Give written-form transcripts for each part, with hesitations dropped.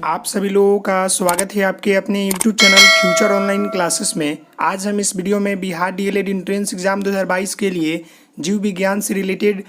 आप सभी लोगों का स्वागत है आपके अपने YouTube channel future online classes में। आज हम इस वीडियो में बिहार डीएलएड एंट्रेंस एग्जाम 2022 के लिए जीव विज्ञान से रिलेटेड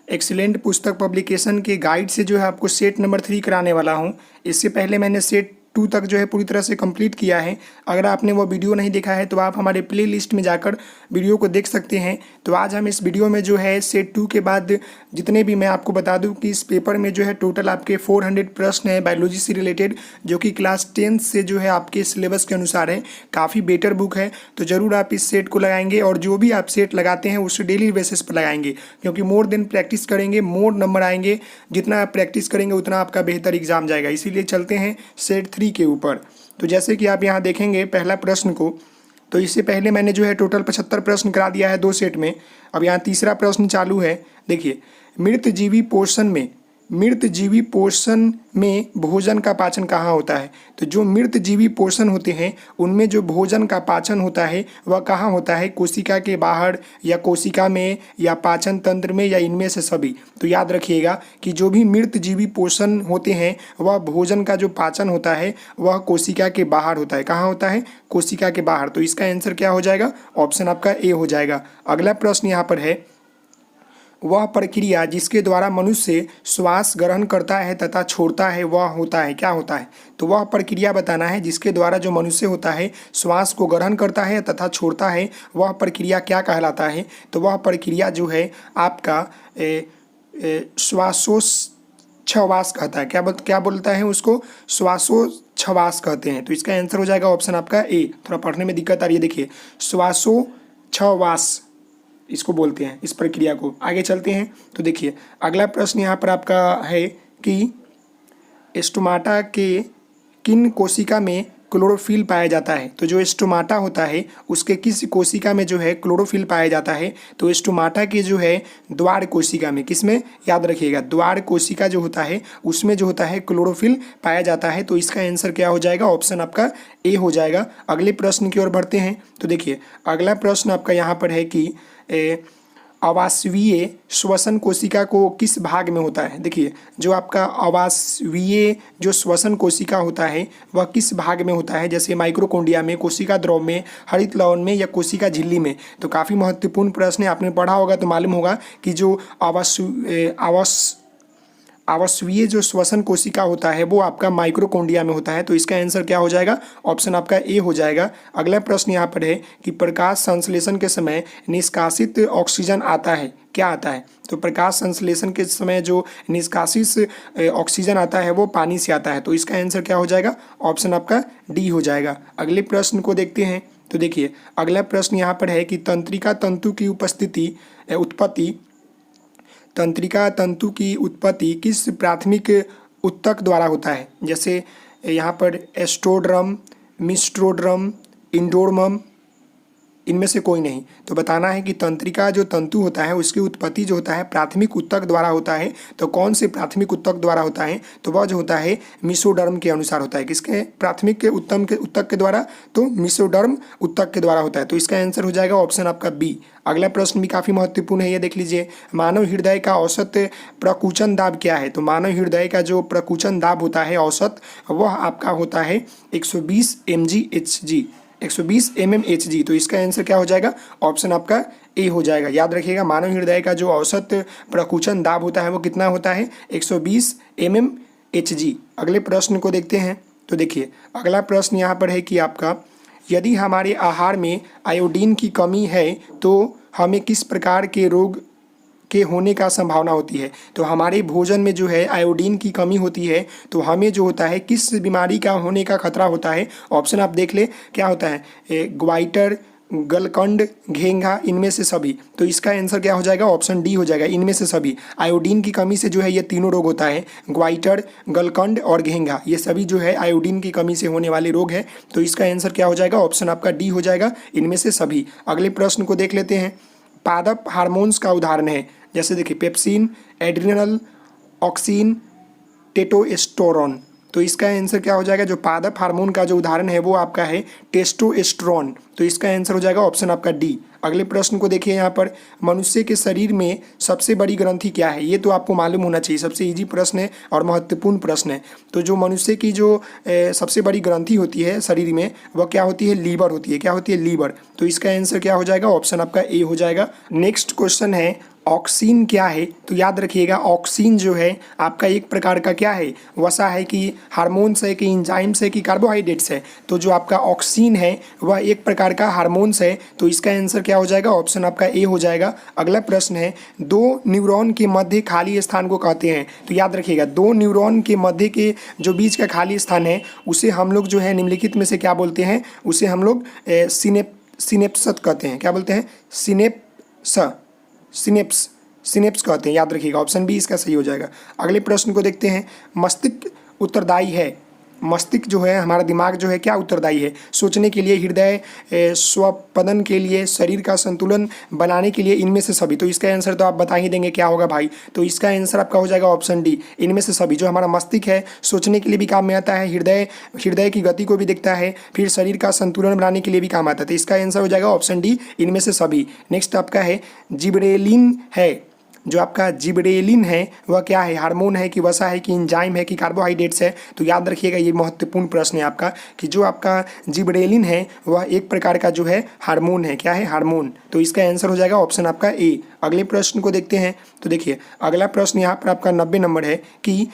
एक्सीलेंट पुस्तक पब्लिकेशन के गाइड से जो है आपको सेट नंबर 3 कराने वाला हूं। इससे पहले मैंने सेट 2 तक जो है पूरी तरह से कंप्लीट किया है। अगर आपने वो वीडियो नहीं देखा है तो आप हमारे प्ले लिस्ट में जाकर वीडियो को देख सकते हैं। तो आज हम इस वीडियो में जो है सेट 2 के बाद जितने भी, मैं आपको बता दूं कि इस पेपर में जो है टोटल आपके 400 प्रश्न है बायोलॉजी से रिलेटेड, जो कि क्लास 10 से जो है आपके सिलेबस के अनुसार है। काफ़ी बेटर बुक है, तो ज़रूर आप इस सेट को लगाएंगे और जो भी आप सेट लगाते हैं उससे डेली बेसिस पर लगाएंगे, क्योंकि मोर दिन प्रैक्टिस करेंगे मोर नंबर आएंगे। जितना आप प्रैक्टिस करेंगे उतना आपका बेहतर एग्जाम जाएगा। इसीलिए चलते हैं सेट 3 के ऊपर। तो जैसे कि आप यहाँ देखेंगे पहला प्रश्न को, तो इससे पहले मैंने जो है टोटल 75 प्रश्न करा दिया है 2 सेट में। अब यहाँ तीसरा प्रश्न चालू है। देखिए, मृत जीवी पोषण में भोजन का पाचन कहाँ होता है? तो जो मृत जीवी पोषण होते हैं उनमें जो भोजन का पाचन होता है वह कहाँ होता है? कोशिका के बाहर या कोशिका में या पाचन तंत्र में या इनमें से सभी। तो याद रखिएगा कि जो भी मृत जीवी पोषण होते हैं वह भोजन का जो पाचन होता है वह कोशिका के बाहर होता है। कहाँ होता है? कोशिका के बाहर। तो इसका आंसर क्या हो जाएगा? ऑप्शन आपका ए हो जाएगा। अगला प्रश्न यहाँ पर है, वह प्रक्रिया जिसके द्वारा मनुष्य श्वास ग्रहण करता है तथा छोड़ता है वह होता है, क्या होता है? तो वह प्रक्रिया बताना है जिसके द्वारा जो मनुष्य होता है श्वास को ग्रहण करता है तथा छोड़ता है, वह प्रक्रिया क्या कहलाता है? तो वह प्रक्रिया जो है आपका श्वासोच्छ्वास कहता है। क्या बोलता है उसको? श्वासोच्छ्वास कहते हैं। तो इसका आंसर हो जाएगा ऑप्शन आपका ए। थोड़ा पढ़ने में दिक्कत आ रही है, देखिए श्वासोच्छ्वास इसको बोलते हैं, इस प्रक्रिया को। आगे चलते हैं तो देखिए अगला प्रश्न यहाँ पर आपका है कि स्टोमाटा के किन कोशिका में क्लोरोफिल पाया जाता है? तो जो स्टोमाटा होता है उसके किस कोशिका में जो है क्लोरोफिल पाया जाता है? तो स्टोमाटा के जो है द्वार कोशिका में, किसमें? याद रखिएगा, द्वार कोशिका जो होता है उसमें जो होता है क्लोरोफिल पाया जाता है। तो इसका आंसर क्या हो जाएगा? ऑप्शन आपका ए हो जाएगा। अगले प्रश्न की ओर बढ़ते हैं तो देखिए अगला प्रश्न आपका यहाँ पर है कि आवासवीय श्वसन कोशिका को किस भाग में होता है? देखिए, जो आपका आवासवीय जो श्वसन कोशिका होता है वह किस भाग में होता है? जैसे माइक्रोकोन्डिया में, कोशिका द्रव में, हरित लवण में या कोशिका झिल्ली में। तो काफ़ी महत्वपूर्ण प्रश्न है, आपने पढ़ा होगा तो मालूम होगा कि जो आवासवीय जो श्वसन कोशिका होता है वो आपका माइक्रोकोन्डिया में होता है। तो इसका आंसर क्या हो जाएगा? ऑप्शन आपका ए हो जाएगा। अगला प्रश्न यहाँ पर है कि प्रकाश संश्लेषण के समय निष्कासित ऑक्सीजन आता है, क्या आता है? तो प्रकाश संश्लेषण के समय जो निष्कासित ऑक्सीजन आता है वो पानी से आता है। तो इसका आंसर क्या हो जाएगा? ऑप्शन आपका डी हो जाएगा। अगले प्रश्न को देखते हैं तो देखिए अगला प्रश्न यहाँ पर है कि तंत्रिका तंतु की उत्पत्ति किस प्राथमिक ऊतक द्वारा होता है? जैसे यहाँ पर एस्ट्रोडर्म, मिस्ट्रोडर्म, इंडोडर्म, इनमें से कोई नहीं। तो बताना है कि तंत्रिका जो तंतु होता है उसकी उत्पत्ति जो होता है प्राथमिक ऊतक द्वारा होता है। तो कौन से प्राथमिक ऊतक द्वारा होता है? तो वह जो होता है मिसोडर्म के अनुसार होता है। किसके? प्राथमिक के ऊतक के द्वारा, तो मिसोडर्म ऊतक के द्वारा होता है। तो इसका आंसर हो जाएगा ऑप्शन आपका बी। अगला प्रश्न भी काफ़ी महत्वपूर्ण है, ये देख लीजिए, मानव हृदय का औसत प्रकुचन दाब क्या है? तो मानव हृदय का जो प्रकुचन दाब होता है औसत, वह आपका होता है 120 mgHg, 120 mmHg। तो इसका आंसर क्या हो जाएगा? ऑप्शन आपका ए हो जाएगा। याद रखिएगा, मानव हृदय का जो औसत प्रकुचन दाब होता है वो कितना होता है? 120 mmHg। अगले प्रश्न को देखते हैं तो देखिए अगला प्रश्न यहाँ पर है कि आपका, यदि हमारे आहार में आयोडीन की कमी है तो हमें किस प्रकार के रोग के होने का संभावना होती है? तो हमारे भोजन में जो है आयोडीन की कमी होती है तो हमें जो होता है किस बीमारी का होने का खतरा होता है? ऑप्शन आप देख ले, क्या होता है? ग्वाइटर, गलकंड, घेंघा, इनमें से सभी। तो इसका आंसर क्या हो जाएगा? ऑप्शन डी हो जाएगा, इनमें से सभी। आयोडीन की कमी से जो है ये तीनों रोग होता है, ग्वाइटर, गलकंड और घेंघा, ये सभी जो है आयोडीन की कमी से होने वाले रोग है। तो इसका आंसर क्या हो जाएगा? ऑप्शन आपका डी हो जाएगा, इनमें से सभी। अगले प्रश्न को देख लेते हैं। पादप हार्मोन्स का उदाहरण है, जैसे देखिए पेप्सिन, एड्रिनल, ऑक्सिन, टेटोस्टेरोन। तो इसका आंसर क्या हो जाएगा, जो पादप हार्मोन का जो उदाहरण है वो आपका है टेस्टोस्टेरोन। तो इसका आंसर हो जाएगा ऑप्शन आपका डी। अगले प्रश्न को देखिए यहाँ पर, मनुष्य के शरीर में सबसे बड़ी ग्रंथि क्या है? ये तो आपको मालूम होना चाहिए, सबसे इजी प्रश्न है और महत्वपूर्ण प्रश्न है। तो जो मनुष्य की जो सबसे बड़ी ग्रंथि होती है शरीर में, वह क्या होती है? लीवर होती है। क्या होती है? लीवर। तो इसका आंसर क्या हो जाएगा? ऑप्शन आपका ए हो जाएगा। नेक्स्ट क्वेश्चन है, ऑक्सीन क्या है? तो याद रखिएगा, ऑक्सीन जो है आपका एक प्रकार का क्या है? वसा है कि हार्मोन्स है कि इंजाइम्स है कि कार्बोहाइड्रेट्स है? तो जो आपका ऑक्सीन है वह एक प्रकार का हार्मोन्स है। तो इसका आंसर क्या हो जाएगा? ऑप्शन आपका ए हो जाएगा। अगला प्रश्न है, दो न्यूरॉन के मध्य खाली स्थान को कहते हैं? तो याद रखिएगा, दो न्यूरॉन के मध्य के जो बीच का खाली स्थान है उसे हम लोग जो है निम्नलिखित में से क्या बोलते हैं? उसे हम लोग सिनेप्स कहते हैं। क्या बोलते हैं? सिनेप्स कहते हैं। याद रखिएगा, ऑप्शन बी इसका सही हो जाएगा। अगले प्रश्न को देखते हैं, मस्तिष्क उत्तरदायी है? मस्तिष्क जो है, हमारा दिमाग जो है, क्या उत्तरदायी है? सोचने के लिए, हृदय स्वपदन के लिए, शरीर का संतुलन बनाने के लिए, इनमें से सभी? तो इसका आंसर तो आप बता ही देंगे क्या होगा भाई। तो इसका आंसर आपका हो जाएगा ऑप्शन डी, इनमें से सभी। जो हमारा मस्तिष्क है सोचने के लिए भी काम में आता है, हृदय की गति को भी देखता है, फिर शरीर का संतुलन बनाने के लिए भी काम आता है। तो इसका आंसर हो जाएगा ऑप्शन डी, इनमें से सभी। नेक्स्ट आपका है, जिबरेलिन है? जो आपका जिबरेलिन है वह क्या है? हार्मोन है कि वसा है कि इंजाइम है कि कार्बोहाइड्रेट्स है? तो याद रखिएगा, ये महत्वपूर्ण प्रश्न है आपका कि जो आपका जिबरेलिन है वह एक प्रकार का जो है हार्मोन है। क्या है? हार्मोन। तो इसका आंसर हो जाएगा ऑप्शन आपका ए। अगले प्रश्न को देखते हैं। तो देखिए, अगला प्रश्न यहाँ पर आपका 90 नंबर है कि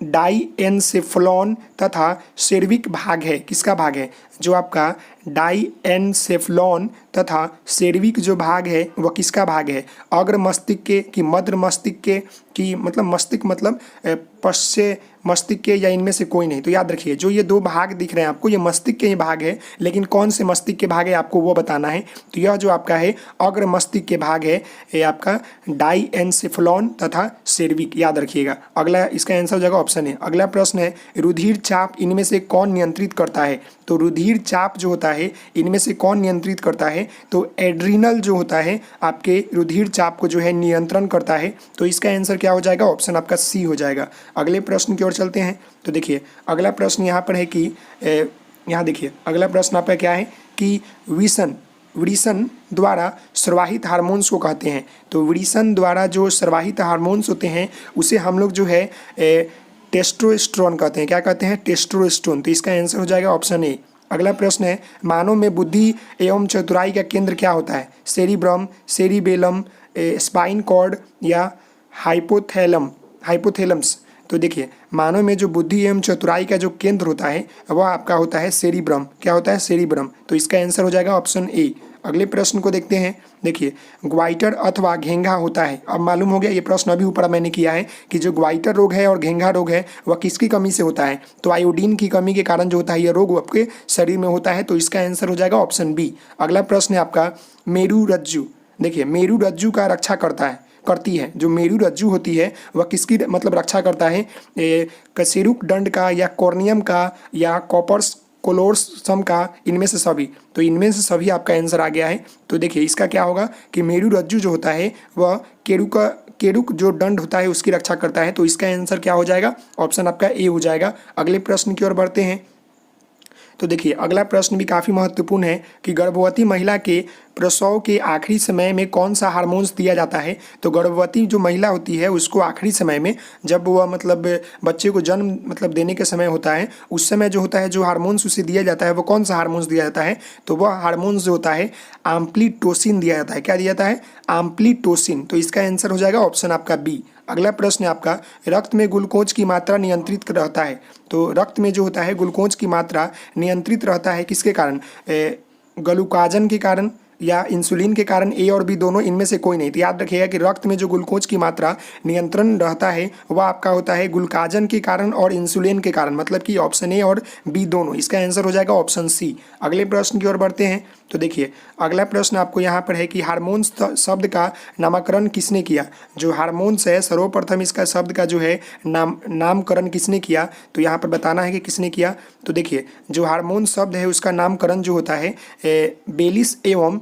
डाईएनसेफ्लॉन तथा सेर्विक भाग है, किसका भाग है? जो आपका डाईएनसेफ्लॉन तथा सेर्विक जो भाग है वह किसका भाग है? अग्र मस्तिष्क के कि मध्य मस्तिष्क के कि मतलब मस्तिष्क मतलब पश्च मस्तिष्क के, या इनमें से कोई नहीं? तो याद रखिए, जो ये दो भाग दिख रहे हैं आपको, ये मस्तिष्क के ही भाग है, लेकिन कौन से मस्तिष्क के भाग है आपको वो बताना है। तो यह जो आपका है अग्र मस्तिष्क के भाग है, ये आपका डाईएनसेफ्लॉन तथा सेर्विक। याद रखिएगा। अगला इसका आंसर हो जाएगा ऑप्शन है। अगला प्रश्न है, रुधिर चाप इनमें से कौन नियंत्रित करता है? तो रुधिर चाप जो होता है इनमें से कौन नियंत्रित करता है? तो एड्रिनल जो होता है आपके रुधिर चाप को जो है नियंत्रण करता है। तो इसका आंसर क्या हो जाएगा? ऑप्शन आपका सी हो जाएगा। अगले प्रश्न की ओर चलते हैं। तो देखिए, अगला प्रश्न यहाँ पर है कि यहाँ देखिए, अगला प्रश्न आपका क्या है कि वृषण द्वारा स्रवाहित हार्मोन्स को कहते हैं? तो वृषण द्वारा जो स्रवाहित हार्मोन्स होते हैं उसे हम लोग जो है टेस्टोस्टेरोन कहते हैं। क्या कहते हैं? टेस्टोस्टेरोन। तो इसका आंसर हो जाएगा ऑप्शन ए। अगला प्रश्न है, मानव में बुद्धि एवं चतुराई का केंद्र क्या होता है? सेरिब्रम, सेरिबेलम, स्पाइन कॉर्ड या हाइपोथैलम्स? तो देखिए, मानव में जो बुद्धि एवं चतुराई का जो केंद्र होता है वह आपका होता है सेरिब्रम। क्या होता है? सेरिब्रम। तो इसका आंसर हो जाएगा ऑप्शन ए। अगले प्रश्न को देखते हैं। देखिए, ग्वाइटर अथवा घेंघा होता है। अब मालूम हो गया, ये प्रश्न अभी ऊपर मैंने किया है कि जो ग्वाइटर रोग है और घेंघा रोग है वह किसकी कमी से होता है? तो आयोडीन की कमी के कारण जो होता है यह रोग आपके शरीर में होता है। तो इसका आंसर हो जाएगा ऑप्शन बी। अगला प्रश्न है आपका, मेरुरज्जु। देखिए, मेरुरज्जु का रक्षा करती है। जो मेरुरज्जु होती है वह किसकी मतलब रक्षा करता है? कशेरुक दंड का या कॉर्नियम का या कॉपर्स कोलोसम का, इनमें से सभी? तो इनमें से सभी आपका आंसर आ गया है। तो देखिए, इसका क्या होगा कि मेरुरज्जु जो होता है वह केरुक जो दंड होता है उसकी रक्षा करता है। तो इसका आंसर क्या हो जाएगा? ऑप्शन आपका ए हो जाएगा। अगले प्रश्न की ओर बढ़ते हैं। तो देखिए, अगला प्रश्न भी काफ़ी महत्वपूर्ण है कि गर्भवती महिला के प्रसव के आखिरी समय में कौन सा हार्मोन्स दिया जाता है? तो गर्भवती जो महिला होती है उसको आखिरी समय में, जब वह मतलब बच्चे को जन्म मतलब देने के समय होता है, उस समय जो होता है जो हार्मोन्स उसे दिया जाता है वो कौन सा हार्मोन्स दिया जाता है? तो वह हार्मोन्स जो होता है आम्प्लीटोसिन दिया जाता है। क्या दिया जाता है? आम्प्लीटोसिन। तो इसका आंसर हो जाएगा ऑप्शन आपका बी। अगला प्रश्न है आपका, रक्त में ग्लूकोज की मात्रा नियंत्रित रहता है? तो रक्त में जो होता है ग्लूकोज की मात्रा नियंत्रित रहता है किसके कारण? ग्लूकाजन के कारण या इंसुलिन के कारण? ए और बी दोनों, इनमें से कोई नहीं। तो याद रखिएगा कि रक्त में जो ग्लूकोज की मात्रा नियंत्रण रहता है वह आपका होता है ग्लूकाजन के कारण और इंसुलिन के कारण, मतलब कि ऑप्शन ए और बी दोनों। इसका आंसर हो जाएगा ऑप्शन सी। अगले प्रश्न की ओर बढ़ते हैं। तो देखिए, अगला प्रश्न आपको यहाँ पर है कि हार्मोन्स शब्द का नामकरण किसने किया? जो हार्मोन्स है सर्वप्रथम इसका शब्द का जो है नामकरण किसने किया? तो यहाँ पर बताना है कि किसने किया। तो देखिए, जो हार्मोन शब्द है उसका नामकरण जो होता है बेलिस एवं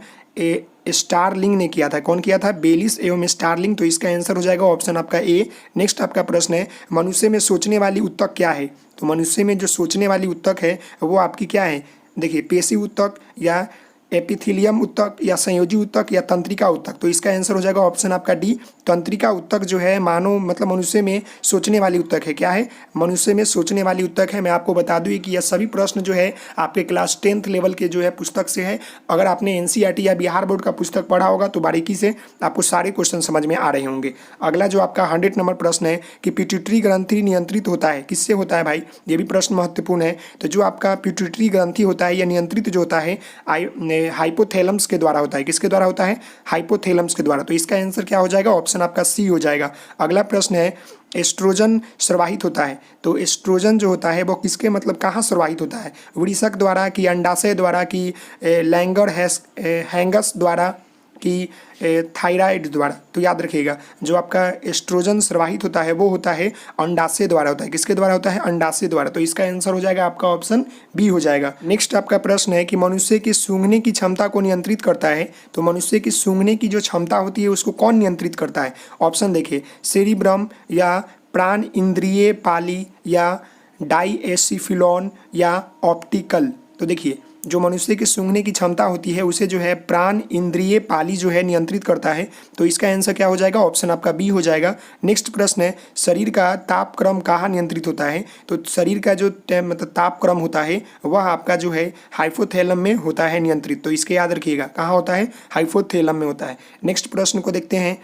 स्टारलिंग ने किया था। कौन किया था? बेलिस एवं स्टारलिंग। तो इसका आंसर हो जाएगा ऑप्शन आपका ए। नेक्स्ट आपका प्रश्न है, मनुष्य में सोचने वाली ऊतक क्या है? तो मनुष्य में जो सोचने वाली ऊतक है वो आपकी क्या है? देखिए, पेशी ऊतक या एपिथेलियम ऊतक या संयोजी ऊतक या तंत्रिका ऊतक। तो इसका आंसर हो जाएगा ऑप्शन आपका डी। तंत्रिका ऊतक जो है मानव मतलब मनुष्य में सोचने वाली ऊतक है। क्या है? मनुष्य में सोचने वाली ऊतक है। मैं आपको बता दूं कि यह सभी प्रश्न जो है आपके क्लास 10th लेवल के जो है पुस्तक से है। अगर आपने एनसीईआरटी या बिहार बोर्ड का पुस्तक पढ़ा होगा तो बारीकी से आपको सारे क्वेश्चन समझ में आ रहे होंगे। अगला जो आपका 100 नंबर प्रश्न है कि पिट्यूटरी ग्रंथि नियंत्रित होता है, किससे होता है भाई? ये भी प्रश्न महत्वपूर्ण है। तो जो आपका पिट्यूटरी ग्रंथि होता है या नियंत्रित जो होता है हाइपोथैलम्स के द्वारा होता है। किसके द्वारा होता है? हाइपोथैलम्स के द्वारा। तो इसका आंसर क्या हो जाएगा? ऑप्शन आपका सी हो जाएगा। अगला प्रश्न है, एस्ट्रोजन स्रवाहित होता है। तो एस्ट्रोजन जो होता है वो किसके मतलब कहाँ स्रवाहित होता है? वृषक द्वारा कि अंडाशय द्वारा कि लैंगर हैंगस द्वारा कि थायराइड द्वारा? तो याद रखिएगा, जो आपका एस्ट्रोजन स्रवाहित होता है वो होता है अंडाशय द्वारा होता है। किसके द्वारा होता है? अंडाशय द्वारा। तो इसका आंसर हो जाएगा आपका ऑप्शन बी हो जाएगा। नेक्स्ट आपका प्रश्न है कि मनुष्य की सूंघने की क्षमता को नियंत्रित करता है। तो मनुष्य की सूंघने की जो क्षमता होती है उसको कौन नियंत्रित करता है? ऑप्शन देखिए, सेरिब्रम या प्राण इंद्रिय पाली या डाईएसिफिलॉन या ऑप्टिकल। तो देखिए, जो मनुष्य की सूंघने की क्षमता होती है उसे जो है प्राण इंद्रिय पाली जो है नियंत्रित करता है। तो इसका आंसर क्या हो जाएगा? ऑप्शन आपका बी हो जाएगा। नेक्स्ट प्रश्न है, शरीर का तापक्रम कहाँ नियंत्रित होता है? तो शरीर का जो मतलब तापक्रम होता है वह आपका जो है हाइपोथैलम में होता है नियंत्रित। तो इसके याद रखिएगा, कहाँ होता है? हाइपोथैलम में होता है। नेक्स्ट प्रश्न को देखते हैं,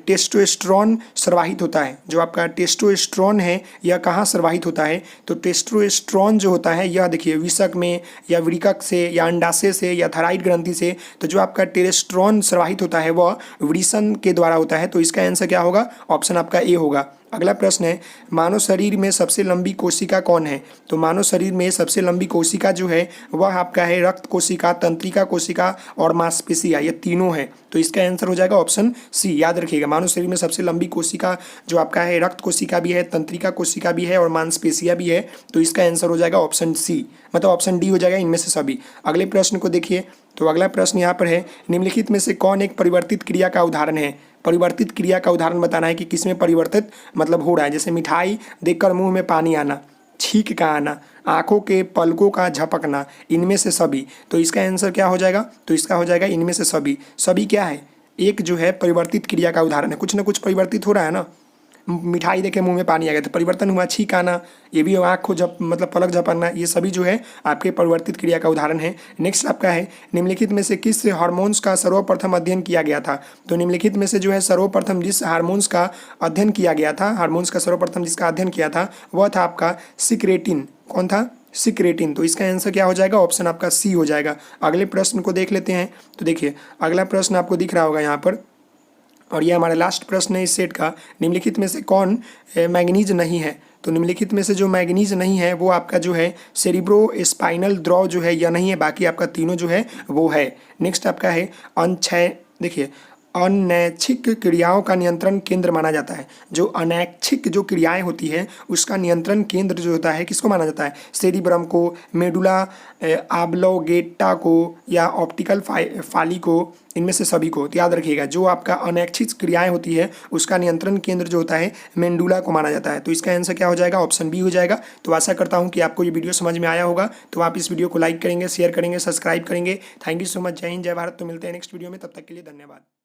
टेस्टोस्टेरोन स्रवाहित होता है। जो आपका टेस्टोस्टेरोन है यह कहाँ स्रवाहित होता है? तो टेस्टोस्टेरोन जो होता है यह देखिए विषक में या वृकक से या अंडाशय से या थायराइड ग्रंथि से। तो जो आपका टेस्टोस्टेरोन स्रवाहित होता है वह वृषण के द्वारा होता है। तो इसका आंसर क्या होगा? ऑप्शन आपका ए होगा। अगला प्रश्न है, मानव शरीर में सबसे लंबी कोशिका कौन है? तो मानव शरीर में सबसे लंबी कोशिका जो है वह आपका है रक्त कोशिका, तंत्रिका कोशिका और मांसपेशियां, ये तीनों है। तो इसका आंसर हो जाएगा ऑप्शन सी। याद रखिएगा, मानव शरीर में सबसे लंबी कोशिका जो आपका है रक्त कोशिका भी है, तंत्रिका कोशिका भी है और मांसपेशियां भी है। तो इसका आंसर हो जाएगा ऑप्शन सी, मतलब ऑप्शन डी हो जाएगा इनमें से सभी। अगले प्रश्न को देखिए, तो अगला प्रश्न यहाँ पर है, निम्नलिखित में से कौन एक परिवर्तित क्रिया का उदाहरण है? परिवर्तित क्रिया का उदाहरण बताना है कि किसमें परिवर्तित मतलब हो रहा है। जैसे मिठाई देखकर मुंह में पानी आना, छींक का आना, आंखों के पलकों का झपकना, इनमें से सभी। तो इसका आंसर क्या हो जाएगा? तो इसका हो जाएगा इनमें से सभी। सभी क्या है? एक जो है परिवर्तित क्रिया का उदाहरण है। कुछ ना कुछ परिवर्तित हो रहा है ना। मिठाई देखे मुंह में पानी आ गया तो परिवर्तन हुआ। छींक आना, ये भी आँख को मतलब पलक झपकना, ये सभी जो है आपके परिवर्तित क्रिया का उदाहरण है। नेक्स्ट आपका है, निम्नलिखित में से किस हार्मोन्स का सर्वप्रथम अध्ययन किया गया था? तो निम्नलिखित में से जो है सर्वप्रथम जिस हार्मोन्स का अध्ययन किया गया था, हार्मोन्स का सर्वप्रथम जिसका अध्ययन किया था वह था आपका सिक्रेटिन। कौन था? सिक्रेटिन। तो इसका आंसर क्या हो जाएगा? ऑप्शन आपका सी हो जाएगा। अगले प्रश्न को देख लेते हैं। तो देखिए, अगला प्रश्न आपको दिख रहा होगा यहाँ पर, और ये हमारा लास्ट प्रश्न है इस सेट का। निम्नलिखित में से कौन मैग्नीज नहीं है? तो निम्नलिखित में से जो मैग्नीज नहीं है वो आपका जो है सेरिब्रो स्पाइनल द्रव जो है यह नहीं है, बाकी आपका तीनों जो है वो है। नेक्स्ट आपका है देखिए, अनैच्छिक क्रियाओं का नियंत्रण केंद्र माना जाता है। जो अनैच्छिक जो क्रियाएं होती है उसका नियंत्रण केंद्र जो होता है किसको माना जाता है? सेरिब्रम को, मेडुला ऑब्लोंगेटा को या ऑप्टिकल फाली को, इनमें से सभी को। तो याद रखिएगा, जो आपका अनैच्छिक क्रियाएं होती है उसका नियंत्रण केंद्र जो होता है मेंडुला को माना जाता है। तो इसका आंसर क्या हो जाएगा? ऑप्शन बी हो जाएगा। तो आशा करता हूं कि आपको ये वीडियो समझ में आया होगा। तो आप इस वीडियो को लाइक करेंगे, शेयर करेंगे, सब्सक्राइब करेंगे। Thank you so much. जय हिंद, जय भारत। तो मिलते हैं नेक्स्ट वीडियो में, तब तक के लिए धन्यवाद।